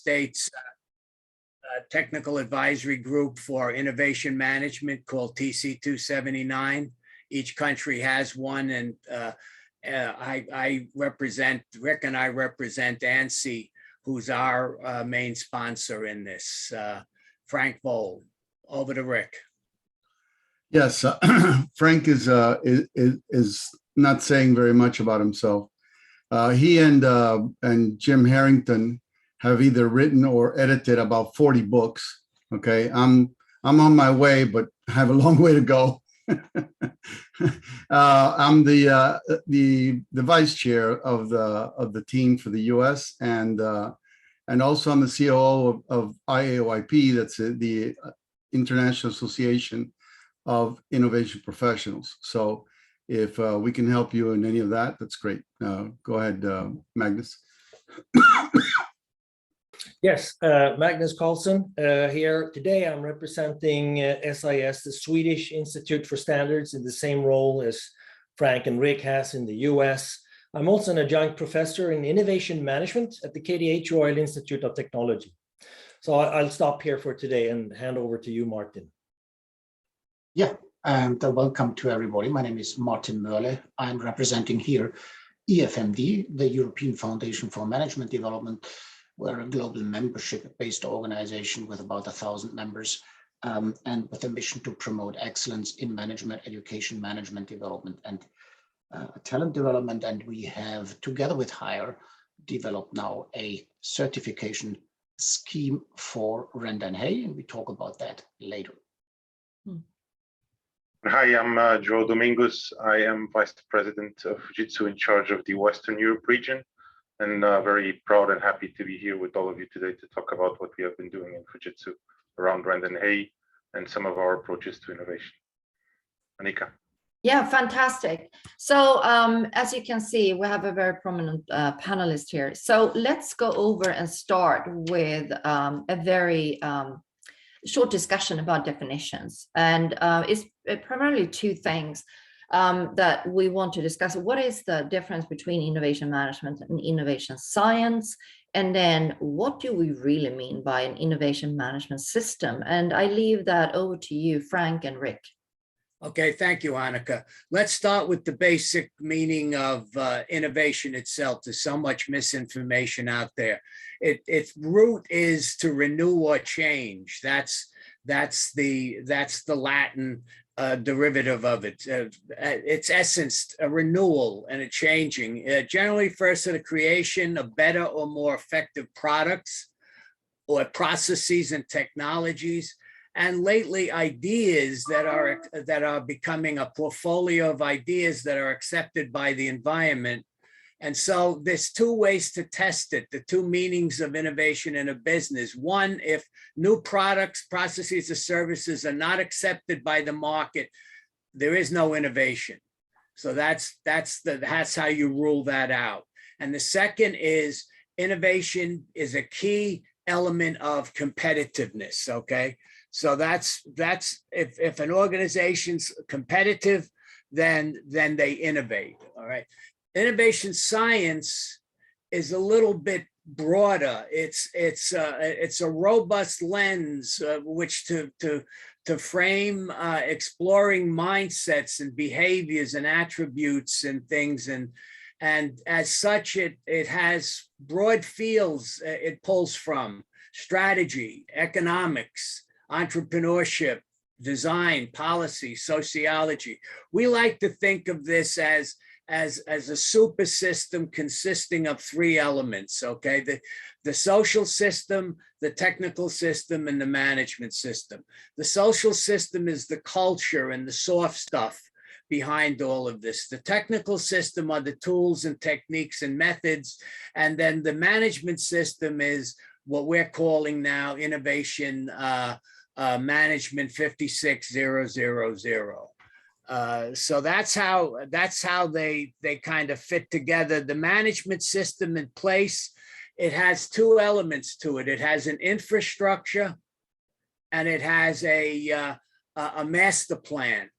States technical advisory group for innovation management called TC279. Each country has one, and I represent, Rick and I represent ANSI, who's our main sponsor in this. Frank Vold, over to Rick. Yes, Frank is not saying very much about himself. He and Jim Harrington have either written or edited about 40 books. Okay, I'm on my way, but have a long way to go. I'm the vice chair of the team for the U.S. and also I'm the COO of IAOIP. That's the International Association of Innovation Professionals. So if we can help you in any of that, that's great. Go ahead, Magnus. Yes, Magnus Carlson here. Today I'm representing SIS, the Swedish Institute for Standards, in the same role as Frank and Rick has in the US. I'm also an adjunct professor in innovation management at the KTH Royal Institute of Technology. So I'll stop here for today and hand over to you, Martin. Yeah, and welcome to everybody. My name is Martin Möhle. I'm representing here EFMD, the European Foundation for Management Development. We're a global membership-based organization with about 1,000 members and with a mission to promote excellence in management, education, management development, and talent development. And we have, together with Hire, developed now a certification scheme for Rendanheyi, and we talk about that later. Hi, I'm Joe Domingos. I am Vice President of Fujitsu in charge of the Western Europe region, and very proud and happy to be here with all of you today to talk about what we have been doing in Fujitsu around Rendanheyi and some of our approaches to innovation. Annika. Yeah, fantastic. So as you can see, we have a very prominent panelist here. So let's go over and start with a very short discussion about definitions. And it's primarily two things that we want to discuss. What is the difference between innovation management and innovation science? And then what do we really mean by an innovation management system? And I leave that over to you, Frank and Rick. Okay, thank you, Annika. Let's start with the basic meaning of innovation itself. There's so much misinformation out there. Its root is to renew or change. That's the Latin derivative of it. Its essence, a renewal and a changing. It generally refers to the creation of better or more effective products or processes and technologies. And lately, ideas that are becoming a portfolio of ideas that are accepted by the environment. And so there's two ways to test it, the two meanings of innovation in a business. One, if new products, processes, or services are not accepted by the market, there is no innovation. So that's how you rule that out. And the second is innovation is a key element of competitiveness, okay? So that's if an organization's competitive, then they innovate. All right. Innovation science is a little bit broader. It's a robust lens which to frame exploring mindsets and behaviors and attributes and things, and as such it has broad fields it pulls from: strategy, economics, entrepreneurship, design, policy, sociology. We like to think of this as a super system consisting of three elements, okay? The social system, the technical system, and the management system. The social system is the culture and the soft stuff behind all of this. The technical system are the tools and techniques and methods, and then the management system is what we're calling now innovation management 56000. So that's how they kind of fit together. The management system in place, it has two elements to it. It has an infrastructure and it has a master plan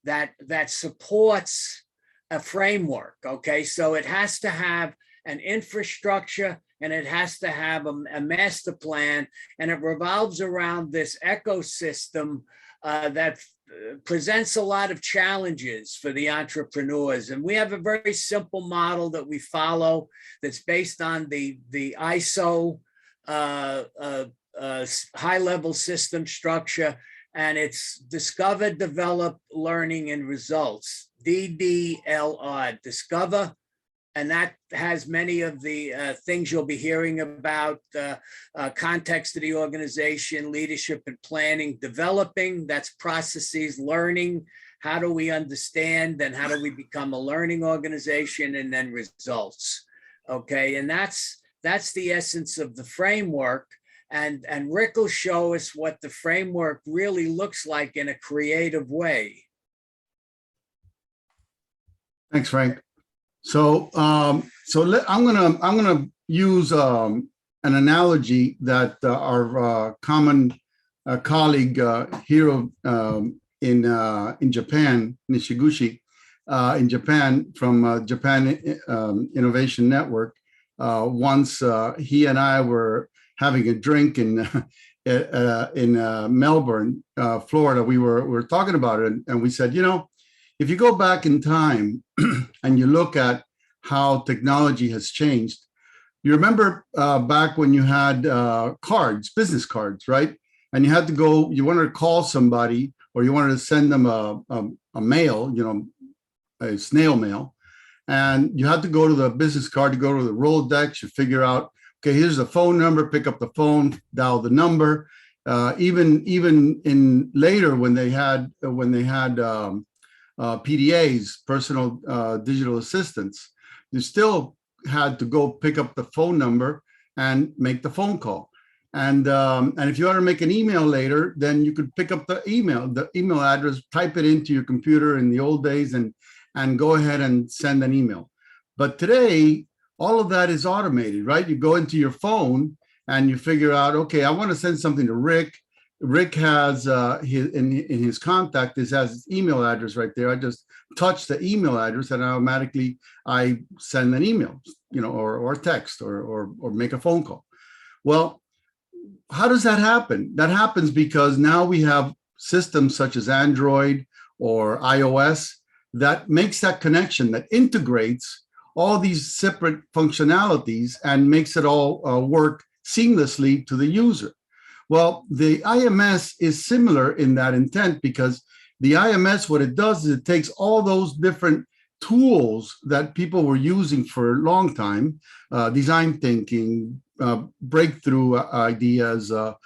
that supports a framework. Okay, so it has to have an infrastructure, and it has to have a master plan, and it revolves around this ecosystem that presents a lot of challenges for the entrepreneurs. And we have a very simple model that we follow that's based on the ISO high-level system structure, and it's discover, develop, learning, and results, DDLR, discover. And that has many of the things you'll be hearing about, context of the organization, leadership and planning, developing, that's processes, learning, how do we understand and how do we become a learning organization, and then results. Okay, and that's the essence of the framework. And Rick will show us what the framework really looks like in a creative way. Thanks, Frank. So, I'm gonna use an analogy that our common colleague Hiro in Japan, Nishiguchi, in Japan from Japan Innovation Network. Once he and I were having a drink in Melbourne, Florida. We were talking about it, and we said, you know, if you go back in time and you look at how technology has changed, you remember back when you had cards, business cards, right? And you had to go, you wanted to call somebody or you wanted to send them a mail, you know, a snail mail. And you had to go to the business card, to go to the Rolodex, you figure out, okay, here's the phone number, pick up the phone, dial the number. Even in later when they had PDAs, personal digital assistants, you still had to go pick up the phone number and make the phone call. And if you want to make an email later, then you could pick up the email address, type it into your computer in the old days, and go ahead and send an email. But today, all of that is automated, right? You go into your phone and you figure out, okay, I want to send something to Rick. Rick has in his contact, has his email address right there. I just touch the email address and automatically I send an email, you know, or text or make a phone call. Well, how does that happen? That happens because now we have systems such as Android or iOS that makes that connection, that integrates all these separate functionalities and makes it all work seamlessly to the user. Well, the IMS is similar in that intent, because the IMS, what it does is it takes all those different tools that people were using for a long time, design thinking, breakthrough ideas, open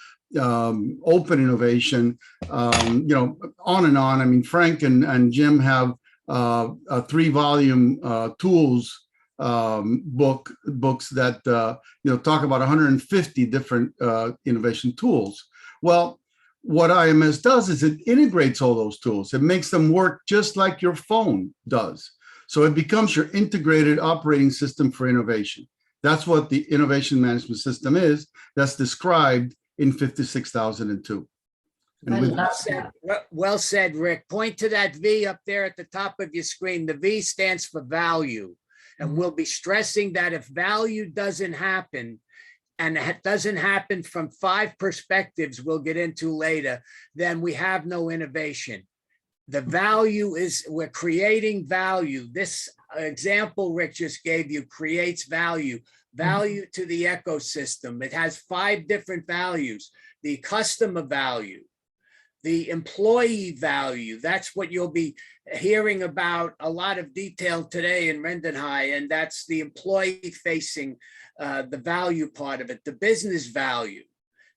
innovation, you know, on and on. I mean, Frank and Jim have a 3-volume tools books that you know, talk about 150 different innovation tools. Well, what IMS does is it integrates all those tools. It makes them work just like your phone does. So it becomes your integrated operating system for innovation. That's what the innovation management system is. That's described in 56002. Well said, Rick. Point to that V up there at the top of your screen. The V stands for value. And we'll be stressing that if value doesn't happen, and it doesn't happen from 5 perspectives we'll get into later, then we have no innovation. The value is, we're creating value. This example Rick just gave you creates value to the ecosystem. It has 5 different values: the customer value, the employee value. That's what you'll be hearing about a lot of detail today in Rendanheyi, and that's the employee facing, the value part of it. The business value,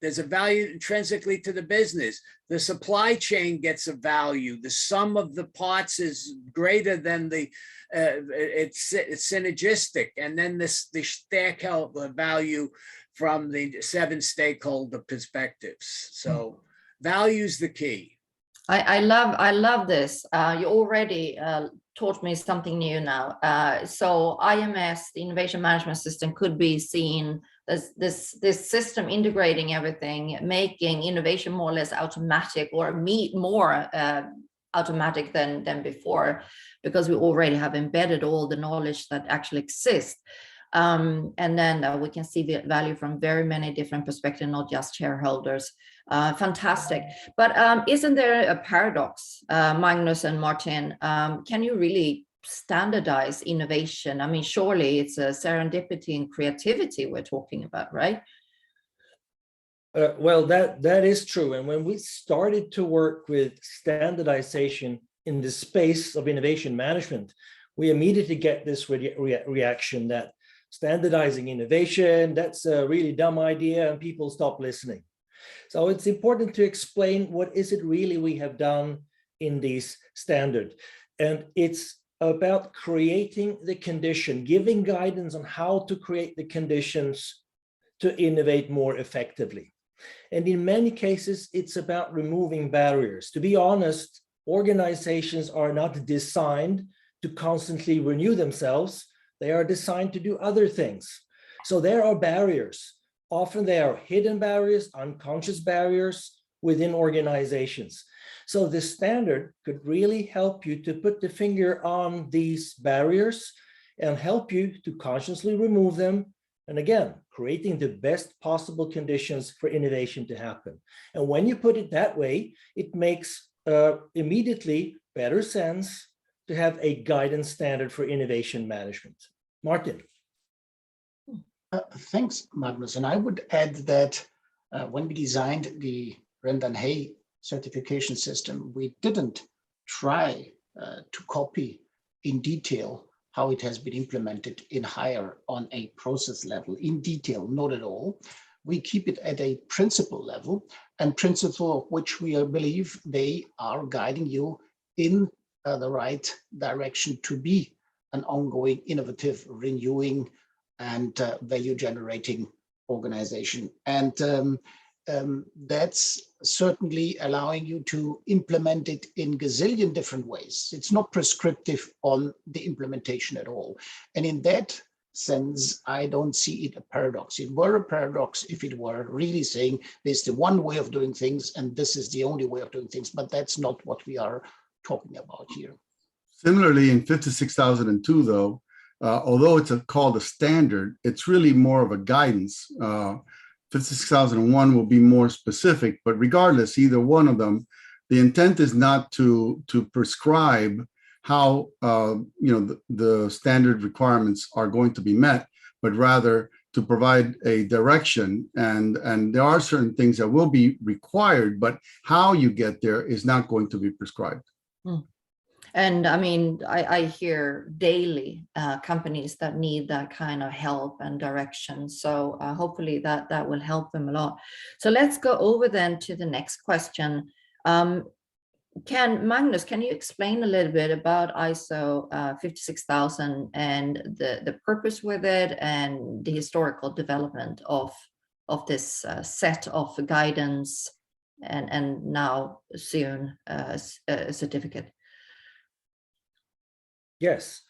there's a value intrinsically to the business. The supply chain gets a value. The sum of the parts is greater than the, it's synergistic. And then the stakeholder value from the 7 stakeholder perspectives. So value's the key. I love this. You already taught me something new now. So IMS, the innovation management system, could be seen as this system integrating everything, making innovation more or less automatic, or more automatic than before, because we already have embedded all the knowledge that actually exists. And then we can see the value from very many different perspectives, not just shareholders. Fantastic. But isn't there a paradox, Magnus and Martin? Can you really standardize innovation? I mean, surely it's a serendipity and creativity we're talking about, right? Well, that is true. And when we started to work with standardization in the space of innovation management, we immediately get this reaction that standardizing innovation, that's a really dumb idea, and people stop listening. So it's important to explain what is it really we have done in these standards. And it's about creating the condition, giving guidance on how to create the conditions to innovate more effectively. And in many cases, it's about removing barriers. To be honest, organizations are not designed to constantly renew themselves. They are designed to do other things. So there are barriers. Often they are hidden barriers, unconscious barriers within organizations. So the standard could really help you to put the finger on these barriers and help you to consciously remove them. And again, creating the best possible conditions for innovation to happen. And when you put it that way, it makes immediately better sense to have a guidance standard for innovation management. Martin. Thanks, Magnus. And I would add that when we designed the Rendanheyi certification system, we didn't try to copy in detail how it has been implemented in higher on a process level in detail, not at all. We keep it at a principle level, and principle which we believe they are guiding you in the right direction to be an ongoing, innovative, renewing, and value generating organization. And that's certainly allowing you to implement it in gazillion different ways. It's not prescriptive on the implementation at all. And in that sense, I don't see it a paradox. It were a paradox if it were really saying there's the one way of doing things and this is the only way of doing things, but that's not what we are talking about here. Similarly, in 56002, though, although it's called a standard, it's really more of a guidance. 56001 will be more specific, but regardless, either one of them, the intent is not to prescribe how the standard requirements are going to be met, but rather to provide a direction. And there are certain things that will be required, but how you get there is not going to be prescribed. And I mean, I hear daily companies that need that kind of help and direction. So hopefully that will help them a lot. So let's go over then to the next question. Magnus, can you explain a little bit about ISO 56000 and the purpose with it and the historical development of this set of guidance and now soon a certificate? Yes,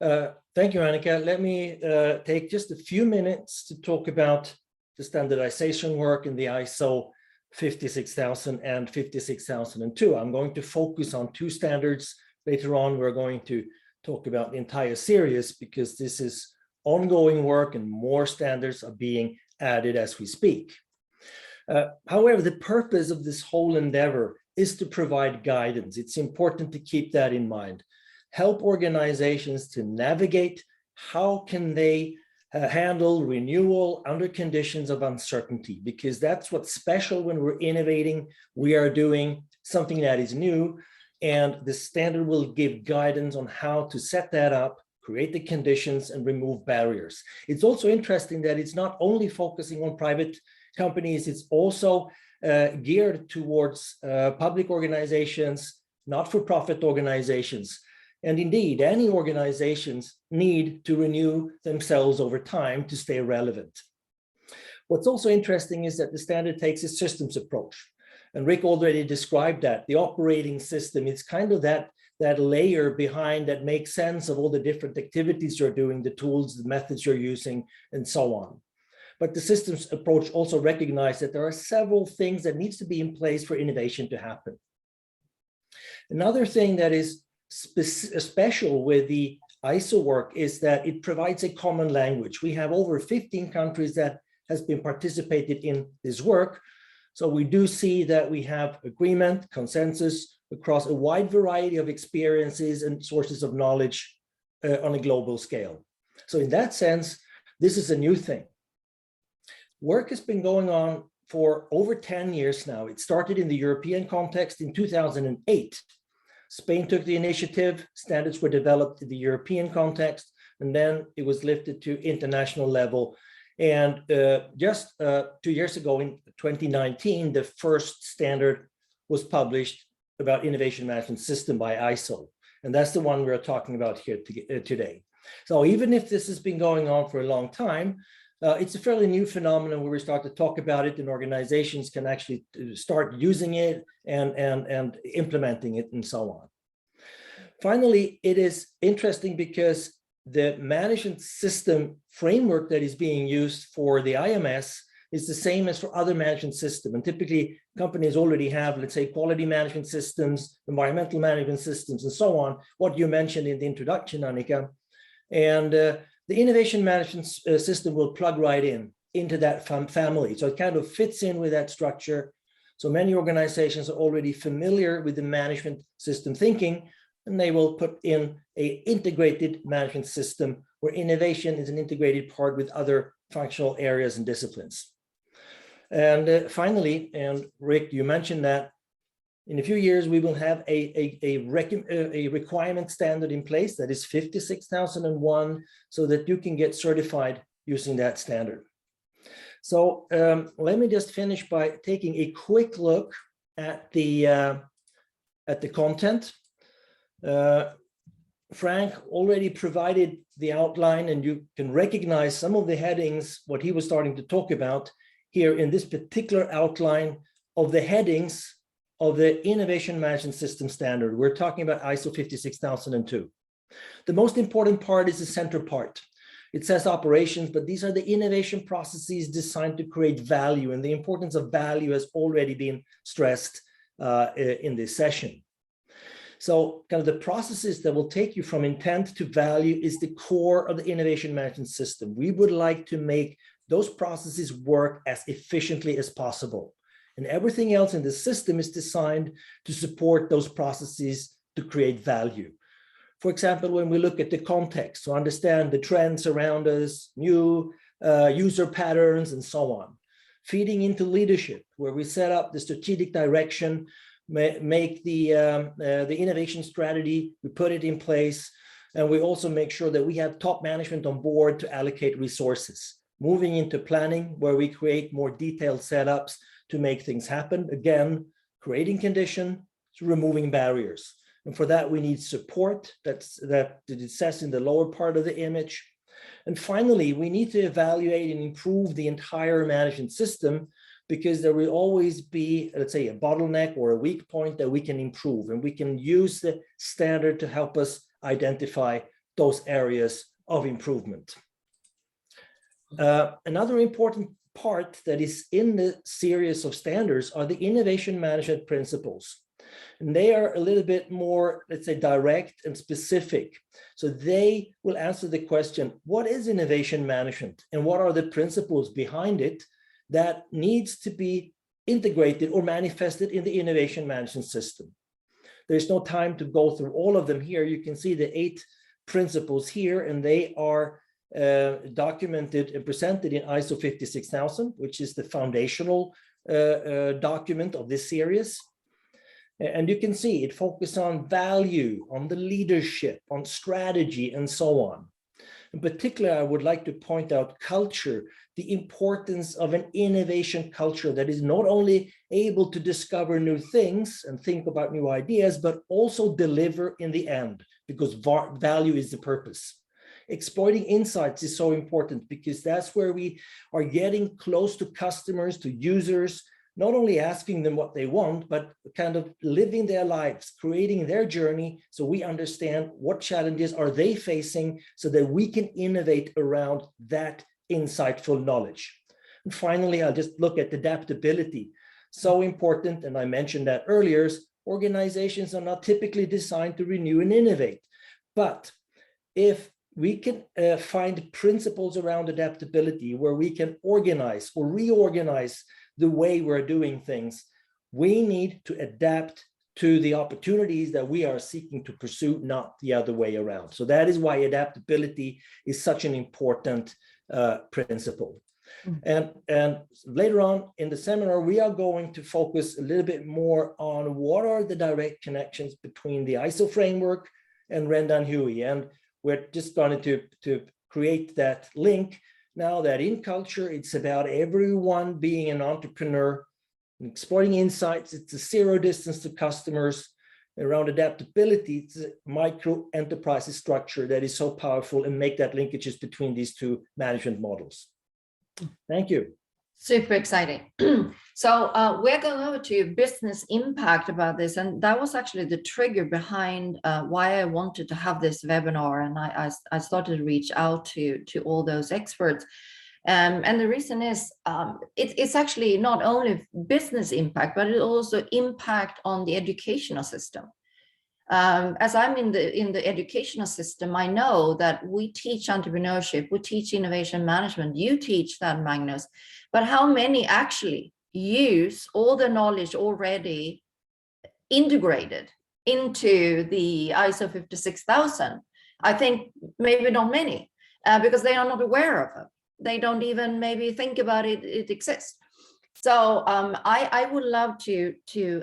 thank you, Annika. Let me take just a few minutes to talk about the standardization work in the ISO 56000 and 56002. I'm going to focus on two standards. Later on, we're going to talk about the entire series because this is ongoing work and more standards are being added as we speak. However, the purpose of this whole endeavor is to provide guidance. It's important to keep that in mind. Help organizations to navigate how can they handle renewal under conditions of uncertainty, because that's what's special when we're innovating. We are doing something that is new, and the standard will give guidance on how to set that up, create the conditions, and remove barriers. It's also interesting that it's not only focusing on private companies, it's also geared towards public organizations, not-for-profit organizations. And indeed, any organizations need to renew themselves over time to stay relevant. What's also interesting is that the standard takes a systems approach. And Rick already described that. The operating system, it's kind of that layer behind that makes sense of all the different activities you're doing, the tools, the methods you're using, and so on. But the systems approach also recognizes that there are several things that needs to be in place for innovation to happen. Another thing that is special with the ISO work is that it provides a common language. We have over 15 countries that has been participated in this work. So we do see that we have agreement, consensus across a wide variety of experiences and sources of knowledge on a global scale. So in that sense, this is a new thing. Work has been going on for over 10 years now. It started in the European context in 2008. Spain took the initiative, standards were developed in the European context, and then it was lifted to international level. And just 2 years ago in 2019, the first standard was published about innovation management system by ISO. And that's the one we're talking about here today. So even if this has been going on for a long time, it's a fairly new phenomenon where we start to talk about it and organizations can actually start using it and implementing it and so on. Finally, it is interesting because the management system framework that is being used for the IMS is the same as for other management systems. And typically companies already have, let's say, quality management systems, environmental management systems, and so on, what you mentioned in the introduction, Annika. And the innovation management system will plug right into that family. So it kind of fits in with that structure. So many organizations are already familiar with the management system thinking, and they will put in an integrated management system where innovation is an integrated part with other functional areas and disciplines. And finally, and Rick, you mentioned that in a few years, we will have a requirement standard in place that is 56001, so that you can get certified using that standard. So let me just finish by taking a quick look at the content. Frank already provided the outline, and you can recognize some of the headings, what he was starting to talk about here in this particular outline of the headings of the Innovation Management System Standard. We're talking about ISO 56002. The most important part is the center part. It says operations, but these are the innovation processes designed to create value, and the importance of value has already been stressed in this session. So kind of the processes that will take you from intent to value is the core of the innovation management system. We would like to make those processes work as efficiently as possible. And everything else in the system is designed to support those processes to create value. For example, when we look at the context, to understand the trends around us, new user patterns, and so on. Feeding into leadership, where we set up the strategic direction, make the innovation strategy, we put it in place, and we also make sure that we have top management on board to allocate resources. Moving into planning, where we create more detailed setups to make things happen. Again, creating condition, removing barriers. And for that, we need support that it says in the lower part of the image. And finally, we need to evaluate and improve the entire management system, because there will always be, let's say, a bottleneck or a weak point that we can improve. And we can use the standard to help us identify those areas of improvement. Another important part that is in the series of standards are the innovation management principles. And they are a little bit more, let's say, direct and specific. So they will answer the question, what is innovation management and what are the principles behind it that needs to be integrated or manifested in the innovation management system? There's no time to go through all of them here. You can see the 8 principles here, and they are documented and presented in ISO 56000, which is the foundational document of this series. And you can see it focuses on value, on the leadership, on strategy, and so on. In particular, I would like to point out culture, the importance of an innovation culture that is not only able to discover new things and think about new ideas, but also deliver in the end, because value is the purpose. Exploiting insights is so important, because that's where we are getting close to customers, to users, not only asking them what they want, but kind of living their lives, creating their journey, so we understand what challenges are they facing, so that we can innovate around that insightful knowledge. And finally, I'll just look at adaptability. So important, and I mentioned that earlier, organizations are not typically designed to renew and innovate, but if we can find principles around adaptability where we can organize or reorganize the way we're doing things, we need to adapt to the opportunities that we are seeking to pursue, not the other way around. So that is why adaptability is such an important principle. And later on in the seminar, we are going to focus a little bit more on what are the direct connections between the ISO framework and Rendanheyi. And we're just going to create that link now that in culture, it's about everyone being an entrepreneur, exploring insights. It's a zero distance to customers. Around adaptability, it's a micro enterprise structure that is so powerful, and make that linkages between these two management models. Thank you. Super exciting. So we're going over to business impact about this. And that was actually the trigger behind why I wanted to have this webinar. And I started to reach out to all those experts. And the reason is it's actually not only business impact, but it also impact on the educational system. As I'm in the educational system, I know that we teach entrepreneurship, we teach innovation management, you teach that, Magnus, but how many actually use all the knowledge already integrated into the ISO 56000? I think maybe not many, because they are not aware of it. They don't even maybe think about it exists. So I would love to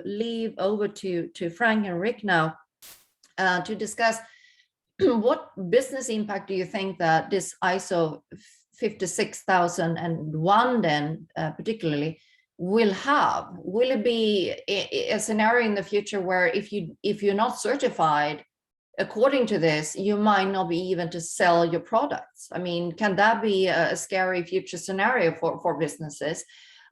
leave over to Frank and Rick now to discuss what business impact do you think that this ISO 56001 then particularly will have? Will it be a scenario in the future where if you're not certified according to this, you might not be even to sell your products? I mean, can that be a scary future scenario for businesses?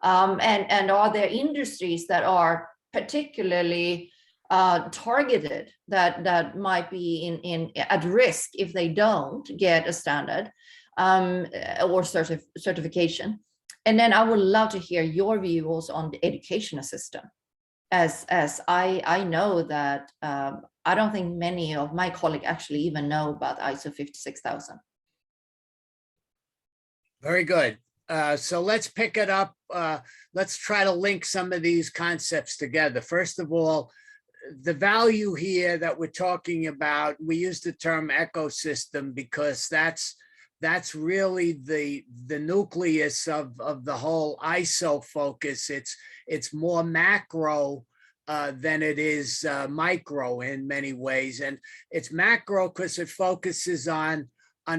And are there industries that are particularly targeted that might be at risk if they don't get a standard or certification? And then I would love to hear your view also on the educational system, as I know that I don't think many of my colleagues actually even know about ISO 56000. Very good. So let's pick it up. Let's try to link some of these concepts together. First of all, the value here that we're talking about, we use the term ecosystem because that's really the nucleus of the whole ISO focus. It's more macro than it is micro in many ways. And it's macro because it focuses on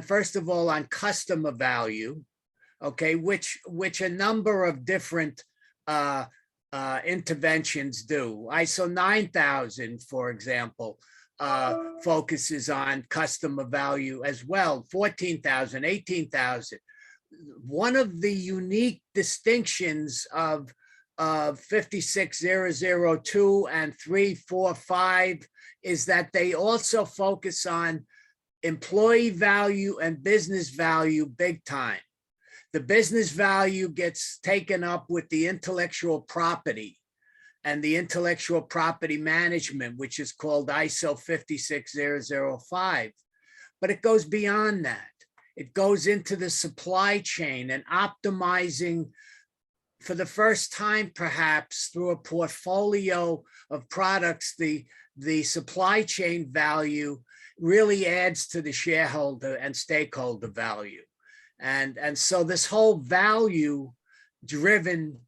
first of all, on customer value, okay, which a number of different interventions do. ISO 9000, for example, focuses on customer value as well, 14,000, 18,000. One of the unique distinctions of 56002 and 345 is that they also focus on employee value and business value big time. The business value gets taken up with the intellectual property and the intellectual property management, which is called ISO 56005. But it goes beyond that. It goes into the supply chain and optimizing, for the first time, perhaps through a portfolio of products, the supply chain value really adds to the shareholder and stakeholder value. And so this whole value driven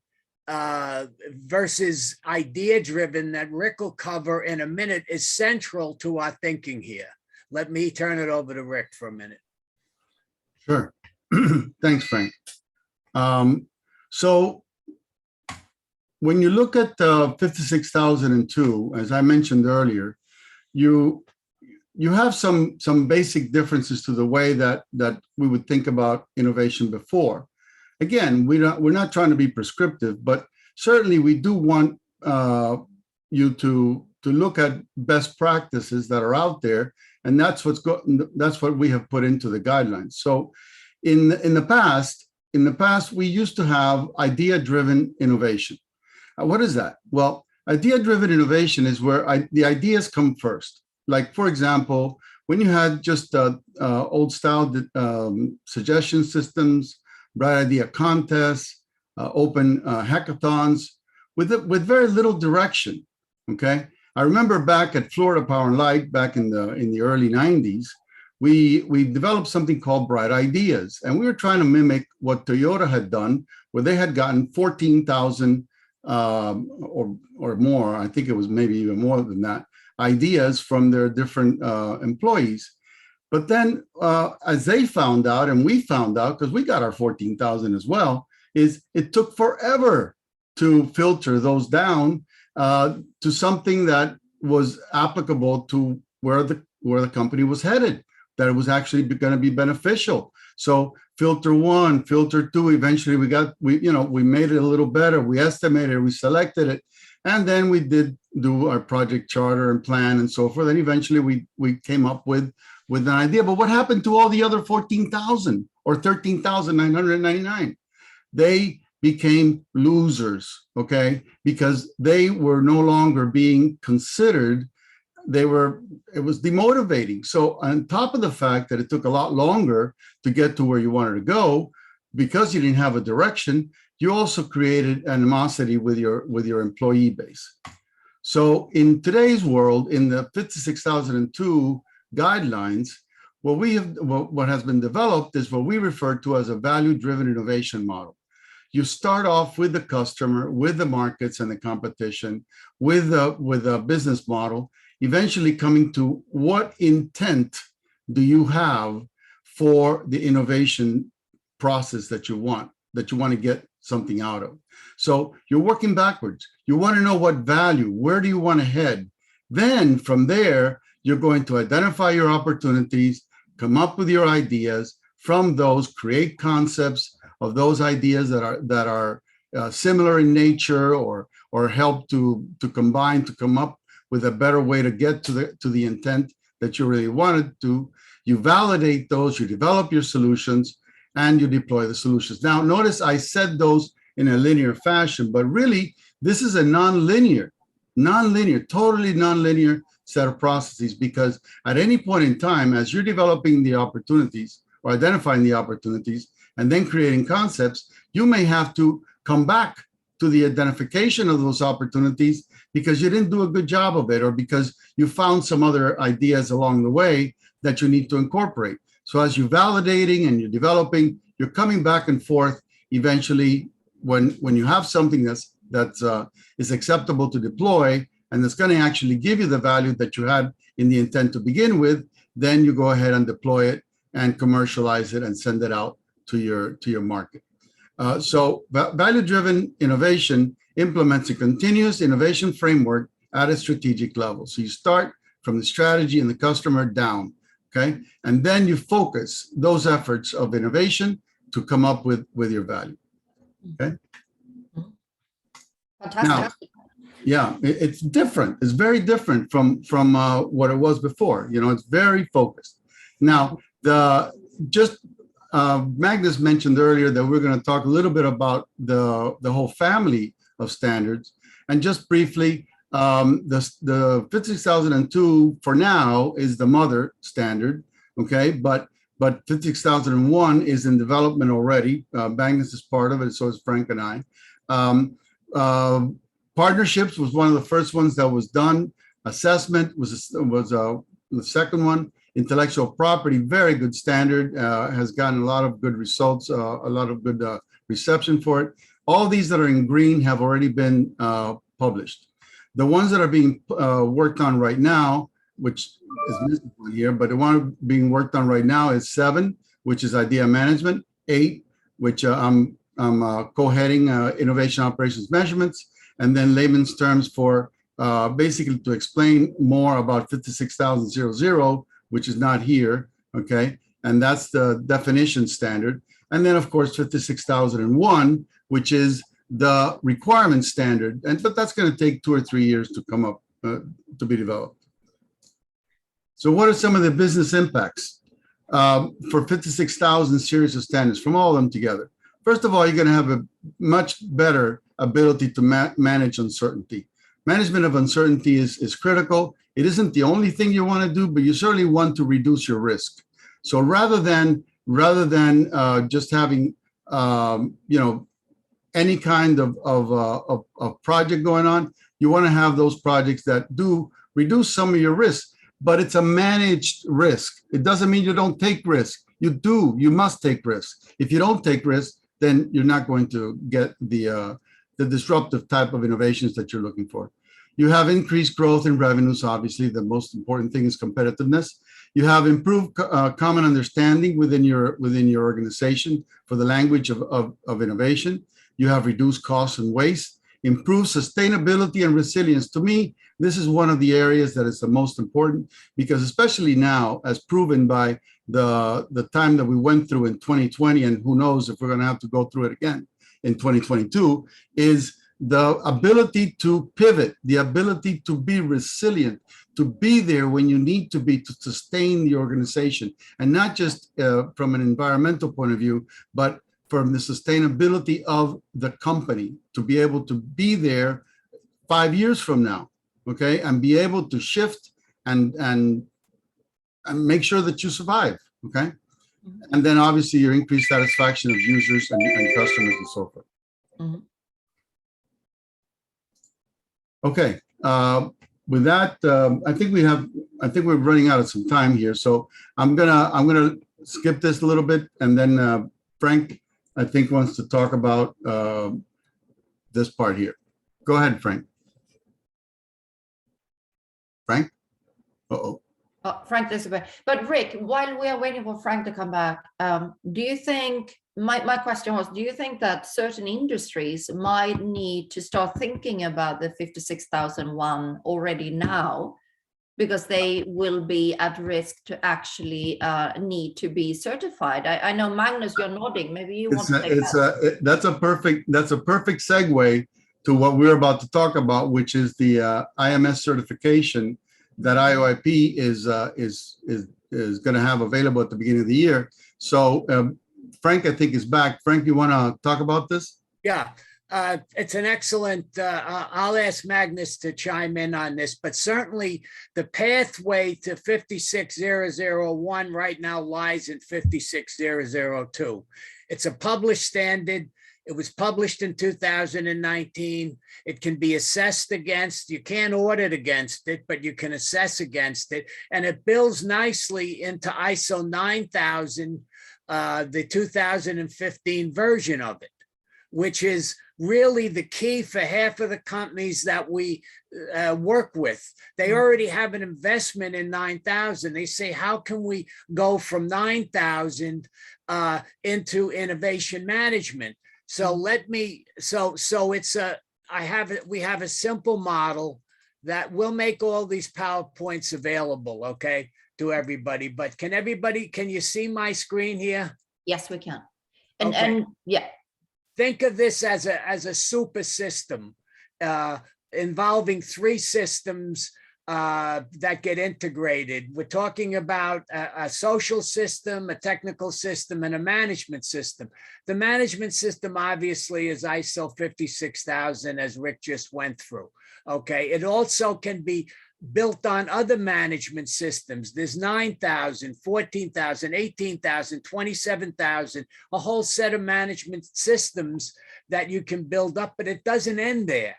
versus idea driven that Rick will cover in a minute is central to our thinking here. Let me turn it over to Rick for a minute. Sure. Thanks, Frank. So when you look at 56002, as I mentioned earlier, you have some basic differences to the way that we would think about innovation before. Again, we're not trying to be prescriptive, but certainly we do want you to look at best practices that are out there, and that's what we have put into the guidelines. So in the past we used to have idea-driven innovation. What is that? Well, idea-driven innovation is where the ideas come first. Like, for example, when you had just old style suggestion systems, bright idea contests, open hackathons with very little direction. Okay, I remember back at Florida Power and Light back in the early 90s, we developed something called Bright Ideas, and we were trying to mimic what Toyota had done, where they had gotten 14,000 or more. I think it was maybe even more than that, ideas from their different employees. But then as they found out, and we found out, because we got our 14,000 as well, is it took forever to filter those down to something that was applicable to where the company was headed, that it was actually going to be beneficial. So filter 1, filter 2, eventually we made it a little better. We estimated, we selected it, and then we did do our project charter and plan and so forth. And eventually we came up with an idea. But what happened to all the other 14,000 or 13,999? They became losers, okay? Because they were no longer being considered. It was demotivating. So on top of the fact that it took a lot longer to get to where you wanted to go, because you didn't have a direction, you also created animosity with your employee base. So in today's world, in the 56002 guidelines, what has been developed is what we refer to as a value-driven innovation model. You start off with the customer, with the markets and the competition, with a business model, eventually coming to what intent do you have for the innovation process that you want to get something out of. So you're working backwards. You want to know what value, where do you want to head? Then from there, you're going to identify your opportunities, come up with your ideas. From those, create concepts of those ideas that are similar in nature, or help to combine to come up with a better way to get to the intent that you really wanted to. You validate those, you develop your solutions, and you deploy the solutions. Now, notice I said those in a linear fashion, but really this is a totally nonlinear set of processes, because at any point in time, as you're developing the opportunities or identifying the opportunities and then creating concepts, you may have to come back to the identification of those opportunities because you didn't do a good job of it, or because you found some other ideas along the way that you need to incorporate. So as you're validating and you're developing, you're coming back and forth. Eventually, when you have something that is acceptable to deploy and that's going to actually give you the value that you had in the intent to begin with, then you go ahead and deploy it and commercialize it and send it out to your market. So value-driven innovation implements a continuous innovation framework at a strategic level. So you start from the strategy and the customer down, okay? And then you focus those efforts of innovation to come up with your value, okay? Fantastic. Now, it's different. It's very different from what it was before. It's very focused. Now, Magnus mentioned earlier that we're going to talk a little bit about the whole family of standards. And just briefly, the 56002 for now is the mother standard, okay? But 56001 is in development already. Magnus is part of it, so is Frank and I. Partnerships was one of the first ones that was done. Assessment was the second one. Intellectual property, very good standard, has gotten a lot of good results, a lot of good reception for it. All these that are in green have already been published. The ones that are being worked on right now, which is missing here, but the one being worked on right now is 7, which is idea management, 8, which I'm co-heading innovation operations measurements, and then layman's terms for basically to explain more about 56000, which is not here, okay? And that's the definition standard. And then, of course, 56001, which is the requirement standard. But that's going to take 2 or 3 years to come up, to be developed. So what are some of the business impacts for 56,000 series of standards from all of them together? First of all, you're going to have a much better ability to manage uncertainty. Management of uncertainty is critical. It isn't the only thing you want to do, but you certainly want to reduce your risk. So rather than just having any kind of project going on, you want to have those projects that do reduce some of your risk, but it's a managed risk. It doesn't mean you don't take risk. You must take risk. If you don't take risk, then you're not going to get the disruptive type of innovations that you're looking for. You have increased growth in revenues. Obviously, the most important thing is competitiveness. You have improved common understanding within your organization for the language of innovation. You have reduced costs and waste, improved sustainability and resilience. To me, this is one of the areas that is the most important, because especially now, as proven by the time that we went through in 2020, and who knows if we're going to have to go through it again in 2022, is the ability to pivot, the ability to be resilient, to be there when you need to be to sustain the organization, and not just from an environmental point of view, but from the sustainability of the company, to be able to be there 5 years from now, okay, and be able to shift and make sure that you survive, okay? And then obviously your increased satisfaction of users and customers and so forth. Mhm. Okay, with that, I think we're running out of some time here, so I'm gonna skip this a little bit, and then Frank, I think, wants to talk about this part here. Go ahead, Frank. Frank? Uh-oh. Oh, Frank disappeared. But Rick, while we are waiting for Frank to come back, do you think, my question was, do you think that certain industries might need to start thinking about the 56001 already now, because they will be at risk to actually need to be certified? I know, Magnus, you're nodding. Maybe you want to take that. That's a perfect segue to what we're about to talk about, which is the IMS certification that IOIP is going to have available at the beginning of the year. So Frank, I think, is back. Frank, you want to talk about this? Yeah, it's an excellent, I'll ask Magnus to chime in on this, but certainly the pathway to 56001 right now lies in 56002. It's a published standard. It was published in 2019. It can be assessed against, you can't audit against it, but you can assess against it. And it builds nicely into ISO 9000, the 2015 version of it, which is really the key for half of the companies that we work with. They already have an investment in 9,000. They say, how can we go from 9,000 into innovation management? So we have a simple model that will make all these PowerPoints available, okay, to everybody. But can you see my screen here? Yes, we can. Okay. And yeah. Think of this as a super system involving 3 systems that get integrated. We're talking about a social system, a technical system, and a management system. The management system obviously is ISO 56000, as Rick just went through. Okay, it also can be built on other management systems. There's 9,000, 14,000, 18,000, 27,000, a whole set of management systems that you can build up, but it doesn't end there.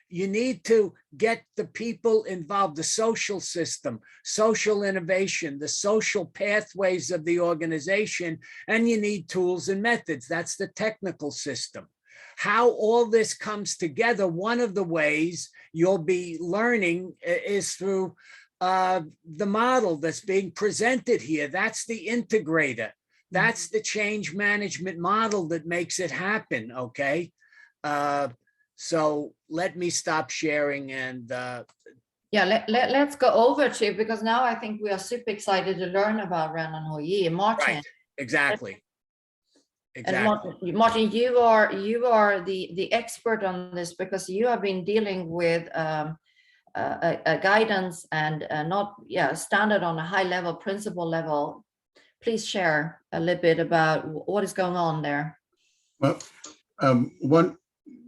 You need to get the people involved, the social system, social innovation, the social pathways of the organization, and you need tools and methods. That's the technical system. How all this comes together, one of the ways you'll be learning is through the model that's being presented here. That's the integrator. That's the change management model that makes it happen, okay? So let me stop sharing and yeah, let's go over to, because now I think we are super excited to learn about Rendanheyi. Martin. Right, exactly. And Martin, you are the expert on this, because you have been dealing with a guidance and standard on a high level, principle level. Please share a little bit about what is going on there. Well,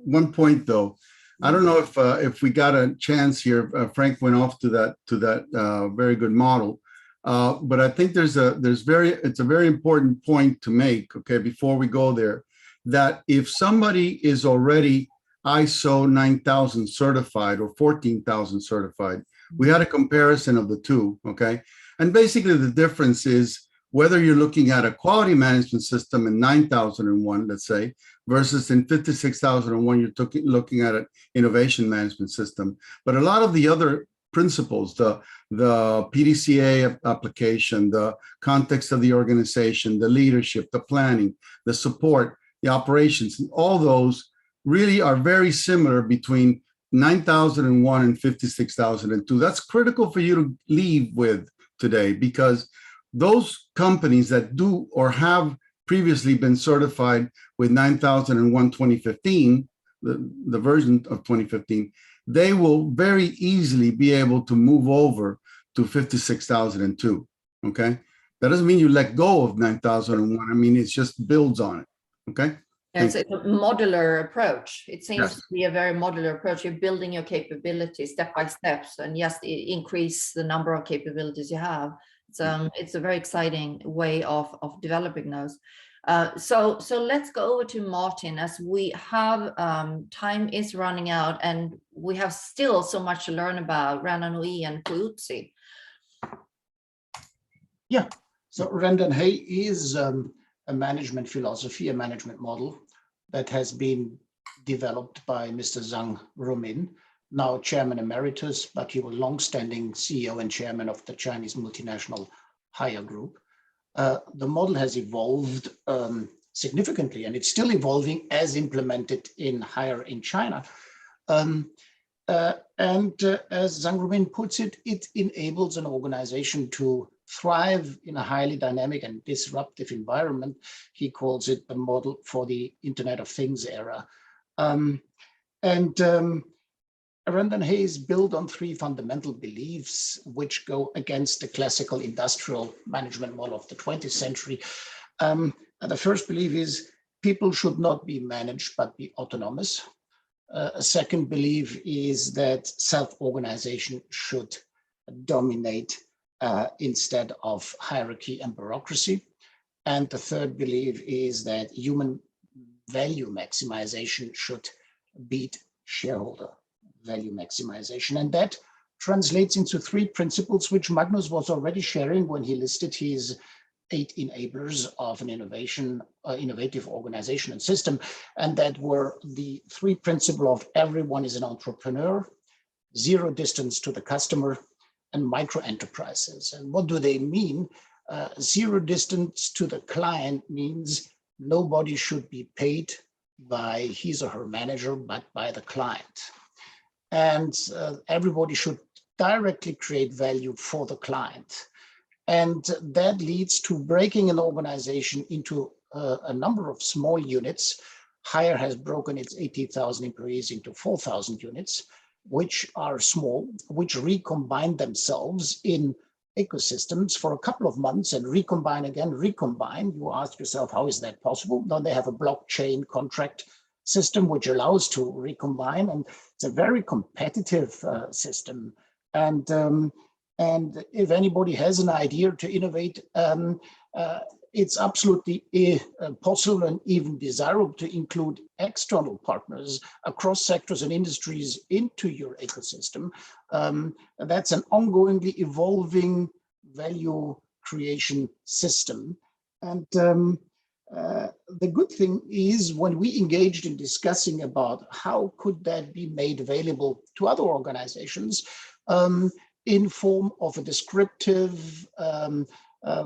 one point though, I don't know if we got a chance here. Frank went off to that very good model. But I think it's a very important point to make, okay, before we go there, that if somebody is already ISO 9000 certified or 14,000 certified, we had a comparison of the two, okay? And basically the difference is whether you're looking at a quality management system in 9001, let's say, versus in 56,001, you're looking at an innovation management system. But a lot of the other principles, the PDCA application, the context of the organization, the leadership, the planning, the support, the operations, all those really are very similar between 9001 and 56,002. That's critical for you to leave with today, because those companies that do or have previously been certified with 9001 2015, the version of 2015, they will very easily be able to move over to 56,002, okay? That doesn't mean you let go of 9001. I mean, it just builds on it, okay? It's a modular approach. It seems Yes. to be a very modular approach. You're building your capabilities step by steps, and yes, increase the number of capabilities you have. It's a very exciting way of developing those. So let's go over to Martin, as we have time is running out, and we have still so much to learn about Rendanheyi and Fuutsi. Yeah, so Rendanheyi is a management philosophy, a management model that has been developed by Mr. Zhang Rumin, now Chairman Emeritus, but he was long-standing CEO and Chairman of the Chinese multinational Haier Group. The model has evolved significantly, and it's still evolving as implemented in Haier in China. As Zhang Rumin puts it, it enables an organization to thrive in a highly dynamic and disruptive environment. He calls it the model for the Internet of Things era. Rendanheyi is built on three fundamental beliefs which go against the classical industrial management model of the 20th century. The first belief is people should not be managed but be autonomous. A second belief is that self-organization should dominate instead of hierarchy and bureaucracy. And the third belief is that human value maximization should beat shareholder value maximization. And that translates into three principles, which Magnus was already sharing when he listed his 8 enablers of an innovative organization and system. And that were the three principles of everyone is an entrepreneur, zero distance to the customer, and micro enterprises. And what do they mean? Zero distance to the client means nobody should be paid by his or her manager, but by the client. And everybody should directly create value for the client. And that leads to breaking an organization into a number of small units. Haier has broken its 80,000 employees into 4,000 units, which are small, which recombine themselves in ecosystems for a couple of months and recombine again, recombine. You ask yourself, how is that possible? Now they have a blockchain contract system which allows to recombine, and it's a very competitive system. And if anybody has an idea to innovate, it's absolutely possible and even desirable to include external partners across sectors and industries into your ecosystem. That's an ongoingly evolving value creation system. And the good thing is when we engaged in discussing about how could that be made available to other organizations in form of a descriptive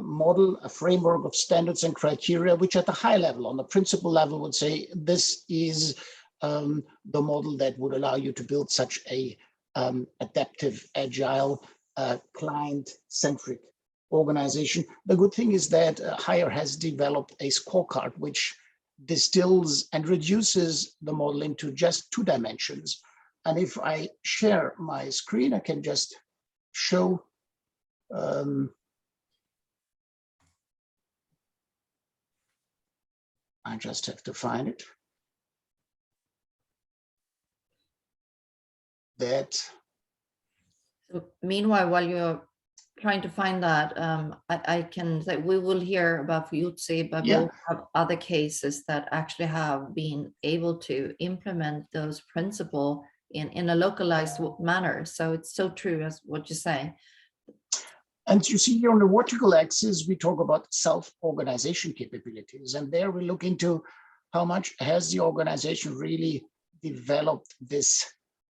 model, a framework of standards and criteria, which at the high level, on the principle level, would say this is the model that would allow you to build such a adaptive, agile, client-centric organization. The good thing is that Haier has developed a scorecard which distills and reduces the model into just 2 dimensions. And if I share my screen, I can just show I just have to find it. That. So meanwhile, while you're trying to find that. I can say we will hear about Fujitsu, but we Yeah. will have other cases that actually have been able to implement those principles in a localized manner. So it's so true as what you say. And you see here on the vertical axis, we talk about self-organization capabilities. And there we look into how much has the organization really developed this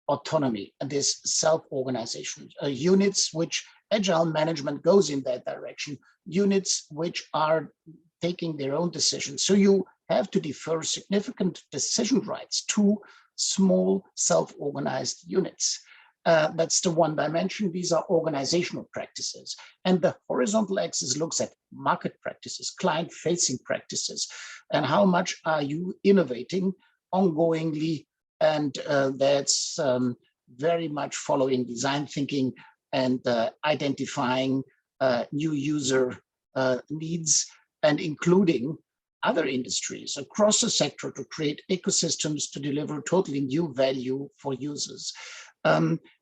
autonomy and this self-organization, units which agile management goes in that direction, units which are taking their own decisions. So you have to defer significant decision rights to small self-organized units. That's the one dimension. These are organizational practices. And the horizontal axis looks at market practices, client-facing practices, and how much are you innovating ongoingly. And that's very much following design thinking and identifying new user needs and including other industries across the sector to create ecosystems to deliver totally new value for users.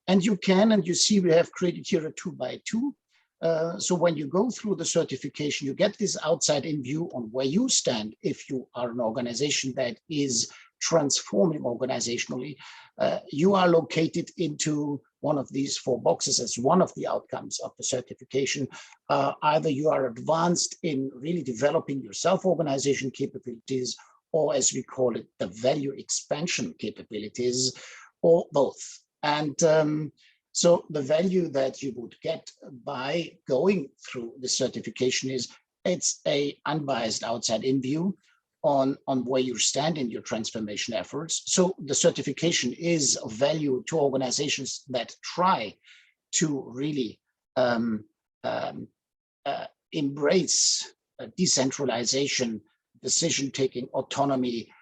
And you can, and you see we have created here a 2x2. So when you go through the certification, you get this outside-in view on where you stand if you are an organization that is transforming organizationally. You are located into one of these 4 boxes as one of the outcomes of the certification. Either you are advanced in really developing your self-organization capabilities, or as we call it, the value expansion capabilities, or both. And so the value that you would get by going through the certification is it's a unbiased outside-in view on where you stand in your transformation efforts. So the certification is of value to organizations that try to really embrace decentralization, decision-taking, autonomy,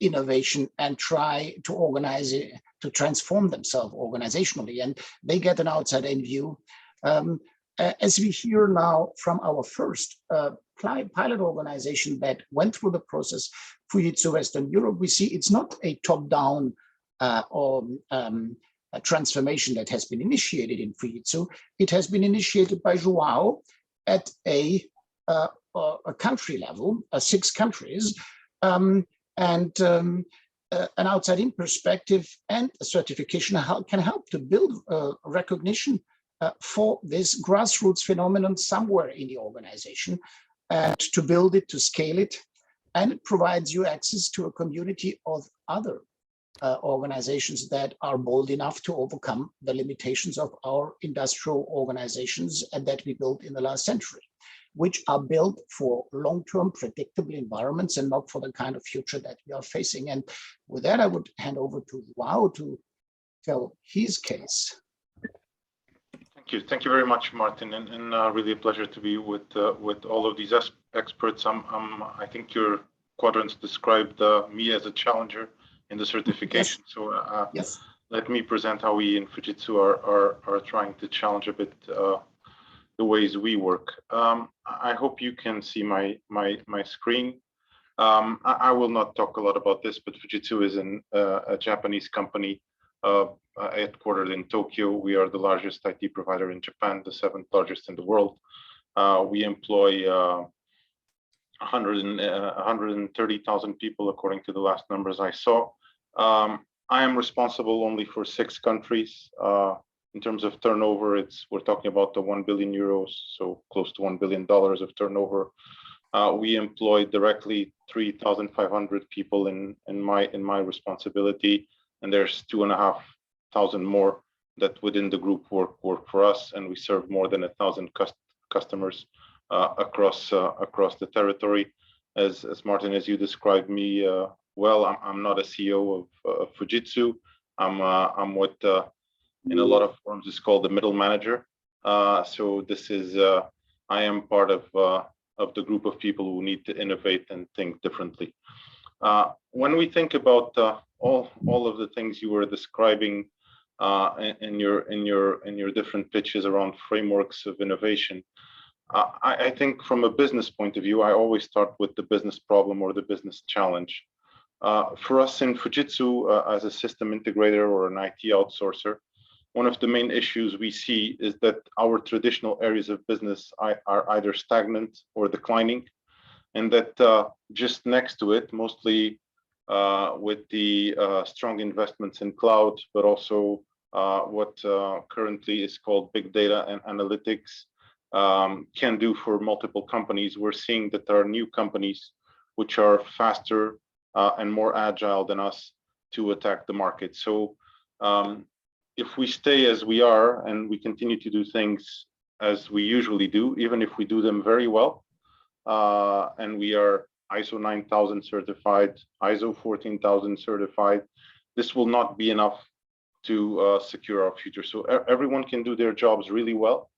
innovation, and try to organize it, to transform themselves organizationally. And they get an outside-in view. As we hear now from our first pilot organization that went through the process, Fujitsu Western Europe, we see it's not a top-down or a transformation that has been initiated in Fujitsu. It has been initiated by Joao at a country level, 6 countries, and an outside-in perspective and a certification can help to build recognition for this grassroots phenomenon somewhere in the organization, and to build it, to scale it. And it provides you access to a community of other organizations that are bold enough to overcome the limitations of our industrial organizations and that we built in the last century, which are built for long-term predictable environments and not for the kind of future that we are facing. And with that, I would hand over to Joao to tell his case. Thank you very much, Martin, and really a pleasure to be with all of these experts. I think your quadrants described me as a challenger in the certification. Yes. So yes. Let me present how we in Fujitsu are trying to challenge a bit the ways we work. I hope you can see my screen. I will not talk a lot about this, but Fujitsu is a Japanese company headquartered in Tokyo. We are the largest IT provider in Japan, the 7th largest in the world. We employ 130,000 people, according to the last numbers I saw. I am responsible only for 6 countries. In terms of turnover, we're talking about the 1 billion euros, so close to $1 billion of turnover. We employ directly 3,500 people in my responsibility, and there's 2,500 more that within the group work for us, and we serve more than 1,000 customers across the territory. As Martin, as you described me well, I'm not a CEO of Fujitsu. I'm what in a lot of forms is called the middle manager. So this is I am part of the group of people who need to innovate and think differently. When we think about all of the things you were describing in your different pitches around frameworks of innovation, I think from a business point of view, I always start with the business problem or the business challenge. For us in Fujitsu, as a system integrator or an IT outsourcer, one of the main issues we see is that our traditional areas of business are either stagnant or declining, and that just next to it, mostly with the strong investments in cloud, but also what currently is called big data and analytics can do for multiple companies. We're seeing that there are new companies which are faster and more agile than us to attack the market. So if we stay as we are and we continue to do things as we usually do, even if we do them very well, and we are ISO 9000 certified, ISO 14000 certified, this will not be enough to secure our future. So everyone can do their jobs really well.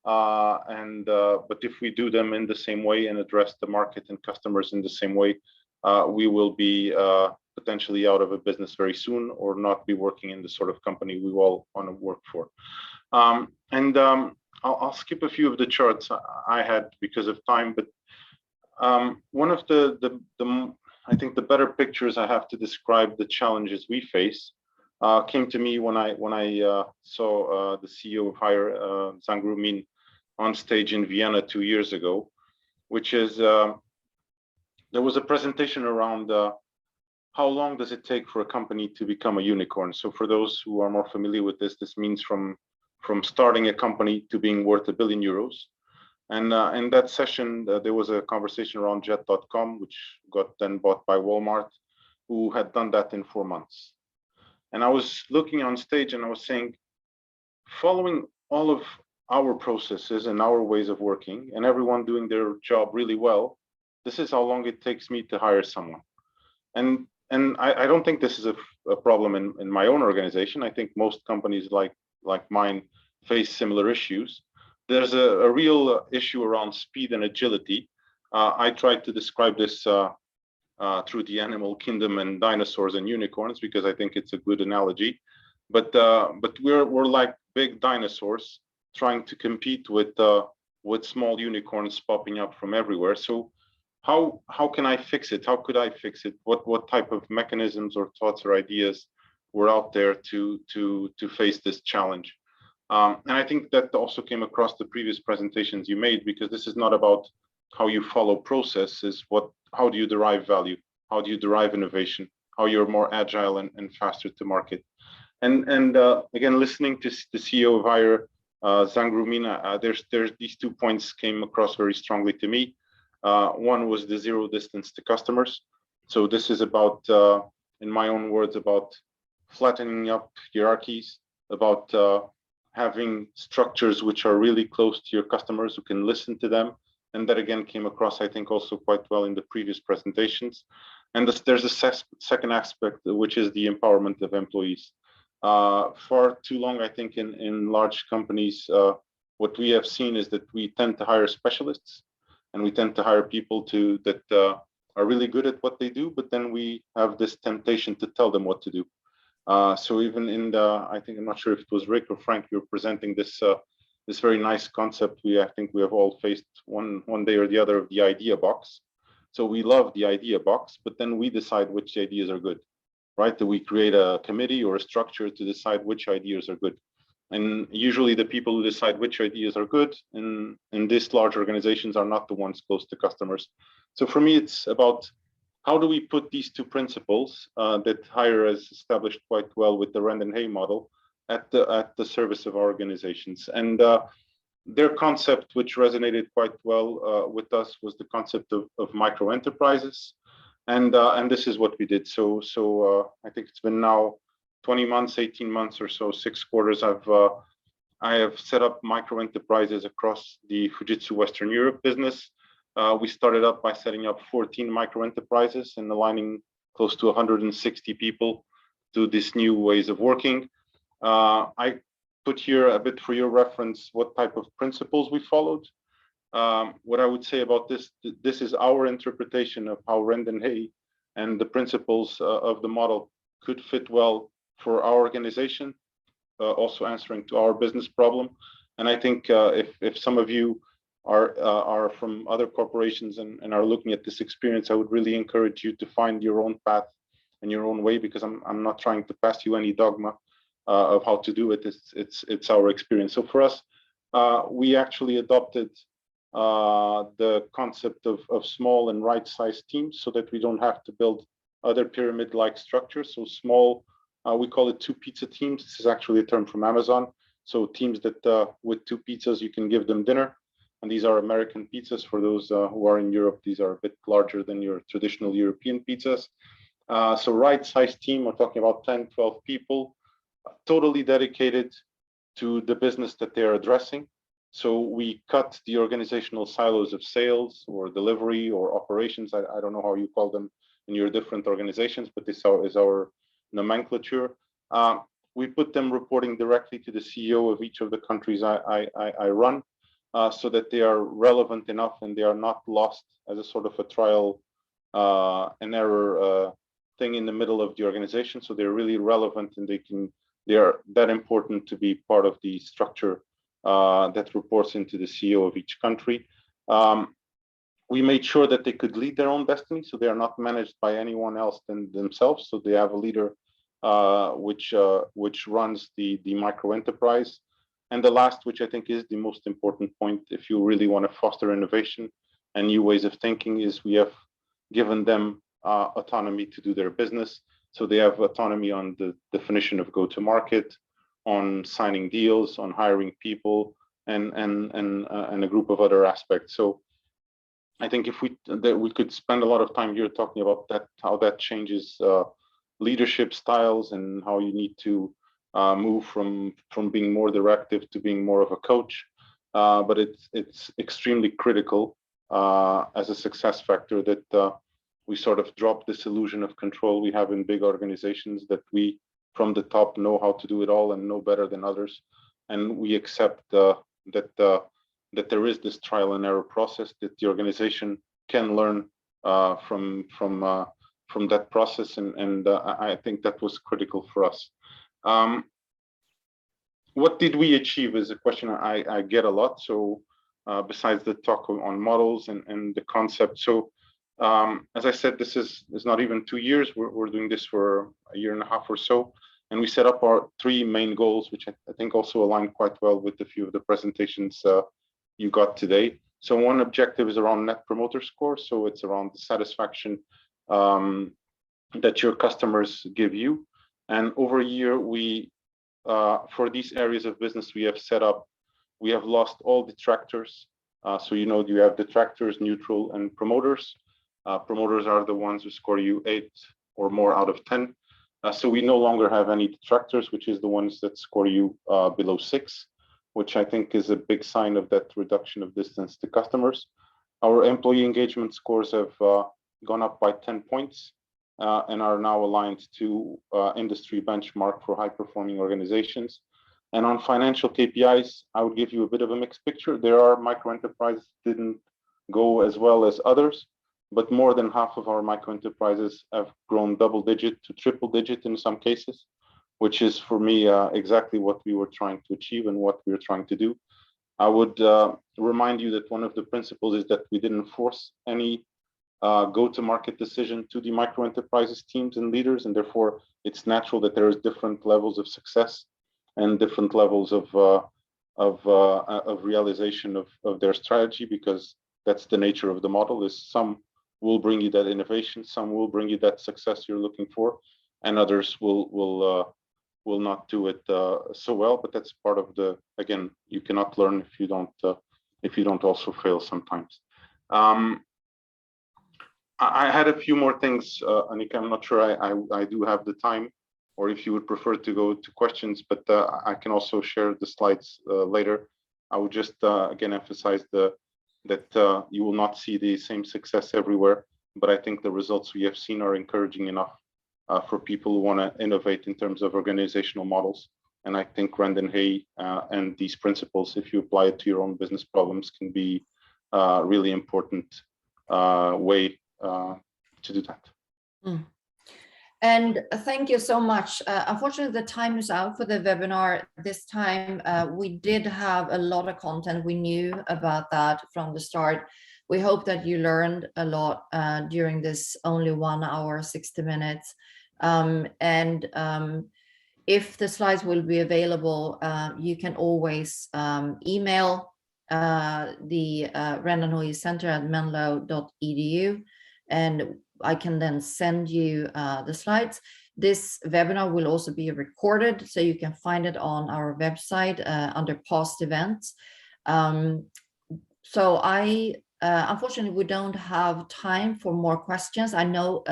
But if we do them in the same way and address the market and customers in the same way, we will be potentially out of a business very soon, or not be working in the sort of company we all want to work for. I'll skip a few of the charts I had because of time, but one of the I think the better pictures I have to describe the challenges we face came to me when I saw the CEO of Hire, Zangru Min, on stage in Vienna 2 years ago, which is there was a presentation around how long does it take for a company to become a unicorn. So for those who are more familiar with this, this means from starting a company to being worth €1 billion. And in that session, there was a conversation around Jet.com, which got then bought by Walmart, who had done that in 4 months. And I was looking on stage and I was saying, following all of our processes and our ways of working and everyone doing their job really well, this is how long it takes me to hire someone. And I don't think this is a problem in my own organization. I think most companies like mine face similar issues. There's a real issue around speed and agility. I tried to describe this through the animal kingdom and dinosaurs and unicorns because I think it's a good analogy. But we're like big dinosaurs trying to compete with small unicorns popping up from everywhere. So how can I fix it? How could I fix it? What type of mechanisms or thoughts or ideas were out there to face this challenge? And I think that also came across the previous presentations you made, because this is not about how you follow processes, how do you derive value? How do you derive innovation? How you're more agile and faster to market? And again, listening to the CEO of Hire, Zangru Min, there's these 2 points came across very strongly to me. One was the zero distance to customers. So this is about, in my own words, about flattening up hierarchies, about having structures which are really close to your customers, who can listen to them. And that again came across, I think, also quite well in the previous presentations. And there's a second aspect, which is the empowerment of employees. For too long, I think in large companies, what we have seen is that we tend to hire specialists, and we tend to hire people that are really good at what they do, but then we have this temptation to tell them what to do. So even in I think, I'm not sure if it was Rick or Frank, you're presenting this very nice concept. I think we have all faced one day or the other of the idea box. So we love the idea box, but then we decide which ideas are good, right? That we create a committee or a structure to decide which ideas are good. And usually the people who decide which ideas are good in these large organizations are not the ones close to customers. So for me, it's about how do we put these 2 principles that Hire has established quite well with the Rendanheyi model at the service of our organizations. And their concept, which resonated quite well with us, was the concept of micro enterprises. And this is what we did. So I think it's been now 20 months, 18 months or so, 6 quarters. I have set up micro enterprises across the Fujitsu Western Europe business. We started up by setting up 14 micro enterprises and aligning close to 160 people to these new ways of working. I put here a bit for your reference what type of principles we followed. What I would say about this is our interpretation of how Rendanheyi and the principles of the model could fit well for our organization, also answering to our business problem. And I think if some of you are from other corporations and are looking at this experience, I would really encourage you to find your own path and your own way, because I'm not trying to pass you any dogma. of how to do it. It's our experience. So for us, we actually adopted the concept of small and right-sized teams so that we don't have to build other pyramid-like structures. So small, we call it 2 pizza teams. This is actually a term from Amazon. So teams that with 2 pizzas, you can give them dinner. And these are American pizzas. For those who are in Europe, these are a bit larger than your traditional European pizzas. So right-sized team, we're talking about 10, 12 people, totally dedicated to the business that they're addressing. So we cut the organizational silos of sales or delivery or operations. I don't know how you call them in your different organizations, but this is our nomenclature. We put them reporting directly to the CEO of each of the countries I run, so that they are relevant enough and they are not lost as a sort of a trial and error thing in the middle of the organization. So they're really relevant and they are that important to be part of the structure that reports into the CEO of each country. We made sure that they could lead their own destiny, so they are not managed by anyone else than themselves. So they have a leader which runs the micro enterprise. And the last, which I think is the most important point, if you really want to foster innovation and new ways of thinking, is we have given them autonomy to do their business. So they have autonomy on the definition of go-to-market, on signing deals, on hiring people, and a group of other aspects. So I think if we could spend a lot of time here talking about that, how that changes leadership styles and how you need to move from being more directive to being more of a coach. But it's extremely critical as a success factor that we sort of drop this illusion of control we have in big organizations, that we from the top know how to do it all and know better than others, and we accept that there is this trial and error process, that the organization can learn from that process, and I think that was critical for us. What did we achieve is a question I get a lot. So besides the talk on models and the concept, so as I said, this is not even 2 years. We're doing this for a year and a half or so, and we set up our 3 main goals, which I think also align quite well with a few of the presentations you got today. So one objective is around Net Promoter Score. So it's around the satisfaction that your customers give you. And over a year, we for these areas of business we have lost all detractors. So you have detractors, neutral, and promoters. Promoters are the ones who score you 8 or more out of 10. So we no longer have any detractors, which is the ones that score you below 6, which I think is a big sign of that reduction of distance to customers. Our employee engagement scores have gone up by 10 points and are now aligned to industry benchmark for high-performing organizations. And on financial KPIs, I would give you a bit of a mixed picture. There are micro enterprises didn't go as well as others, but more than half of our micro enterprises have grown double-digit to triple-digit in some cases, which is for me exactly what we were trying to achieve and what we were trying to do. I would remind you that one of the principles is that we didn't force any go-to-market decision to the micro enterprises teams and leaders, and therefore it's natural that there is different levels of success and different levels of realization of their strategy, because that's the nature of the model. Is some will bring you that innovation, some will bring you that success you're looking for, and others will not do it so well. But that's part of again, you cannot learn if you don't also fail sometimes. I had a few more things, Annika. I'm not sure I do have the time, or if you would prefer to go to questions, but I can also share the slides later. I would just again emphasize that you will not see the same success everywhere, but I think the results we have seen are encouraging enough for people who want to innovate in terms of organizational models. And I think Rendanheyi and these principles, if you apply it to your own business problems, can be a really important way to do that. And thank you so much. Unfortunately, the time is out for the webinar this time. We did have a lot of content. We knew about that from the start. We hope that you learned a lot during this only 1 hour, 60 minutes. if the slides will be available, you can always email the Rendanheyi Center at menlo.edu, and I can then send you the slides. This webinar will also be recorded, so you can find it on our website under past events. So unfortunately, we don't have time for more questions. I know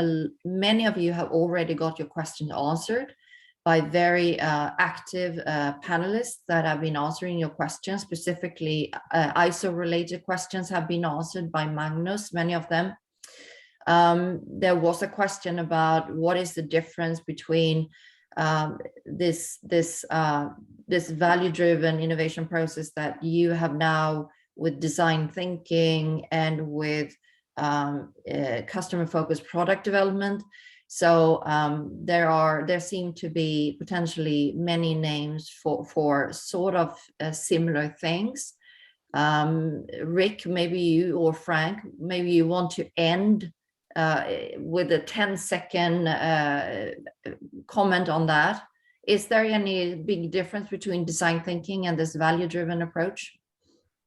many of you have already got your questions answered by very active panelists that have been answering your questions. Specifically, ISO-related questions have been answered by Magnus, many of them. There was a question about what is the difference between this value-driven innovation process that you have now with design thinking and with customer-focused product development. So there seem to be potentially many names for sort of similar things. Rick, maybe you or Frank, maybe you want to end with a 10-second comment on that. Is there any big difference between design thinking and this value-driven approach?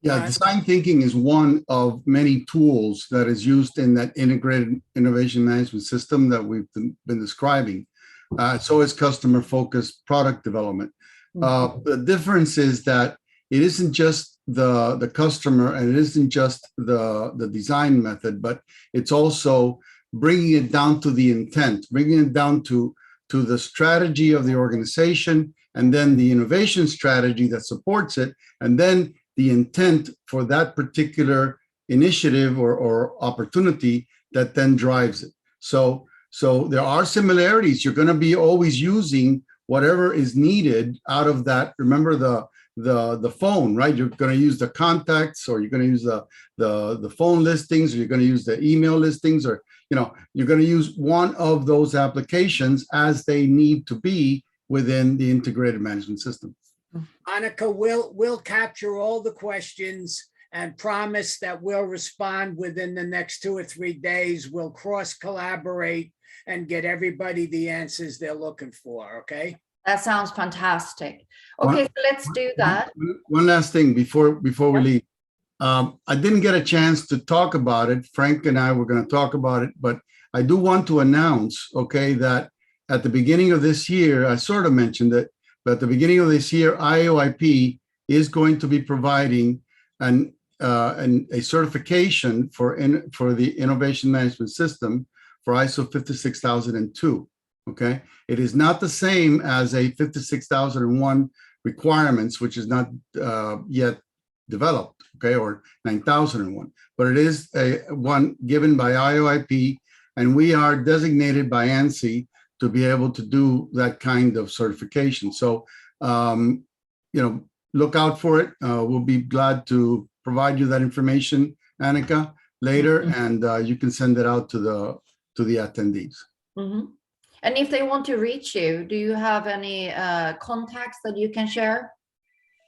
Yeah, design thinking is one of many tools that is used in that integrated innovation management system that we've been describing. So is customer-focused product development. The difference is that it isn't just the customer and it isn't just the design method, but it's also bringing it down to the intent, bringing it down to the strategy of the organization, and then the innovation strategy that supports it, and then the intent for that particular initiative or opportunity that then drives it. So there are similarities. You're going to be always using whatever is needed out of that. Remember the phone, right? You're going to use the contacts, or you're going to use the phone listings, or you're going to use the email listings, or you're going to use one of those applications as they need to be within the integrated management system. Annika, we'll capture all the questions and promise that we'll respond within the next 2 or 3 days. We'll cross-collaborate and get everybody the answers they're looking for, okay? That sounds fantastic. Okay, so let's do that. One last thing before we leave. I didn't get a chance to talk about it. Frank and I were going to talk about it, but I do want to announce, okay, that at the beginning of this year, I sort of mentioned it, but at the beginning of this year, IAOIP is going to be providing a certification for the innovation management system for ISO 56002. Okay, it is not the same as a 56001 requirements, which is not yet developed, okay, or 9001, but it is one given by IAOIP, and we are designated by ANSI to be able to do that kind of certification. So, look out for it. We'll be glad to provide you that information, Annika, later, and you can send it out to the attendees. Mm-hmm. And if they want to reach you, do you have any contacts that you can share?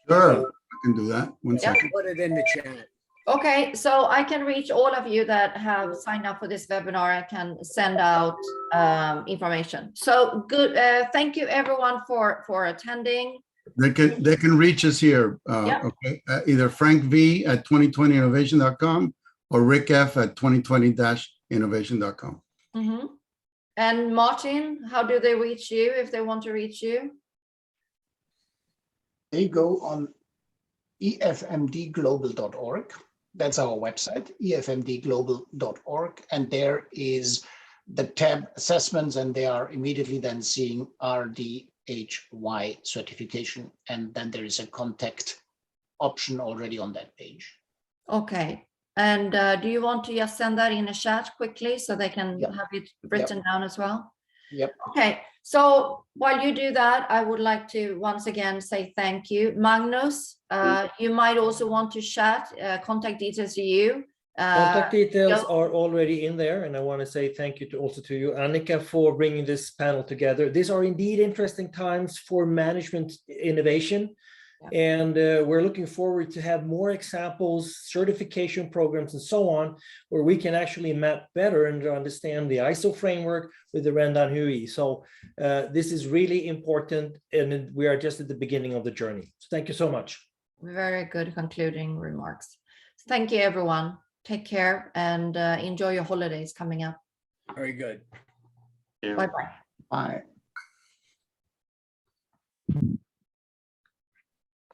Sure, I can do that. One second. Put it in the chat. Okay, so I can reach all of you that have signed up for this webinar. I can send out information. So good. Thank you everyone for attending. They can reach us here. Okay, either Frank V at 2020innovation.com or Rick F at 2020-innovation.com. Mm-hmm. And Martin, how do they reach you if they want to reach you? They go on efmdglobal.org. That's our website, efmdglobal.org. And there is the tab assessments, and they are immediately then seeing RDHY certification. And then there is a contact option already on that page. Okay. And do you want to just send that in a chat quickly so they can have it written down as well? Yep. Okay. So while you do that, I would like to once again say thank you. Magnus, you might also want to chat, contact details to you. Contact details are already in there, and I want to say thank you also to you, Annika, for bringing this panel together. These are indeed interesting times for management innovation. And we're looking forward to have more examples, certification programs, and so on, where we can actually map better and understand the ISO framework with the Rendanheyi. So this is really important, and we are just at the beginning of the journey. So thank you so much. Very good concluding remarks. Thank you, everyone. Take care and enjoy your holidays coming up. Very good. Yeah. Bye-bye. Bye.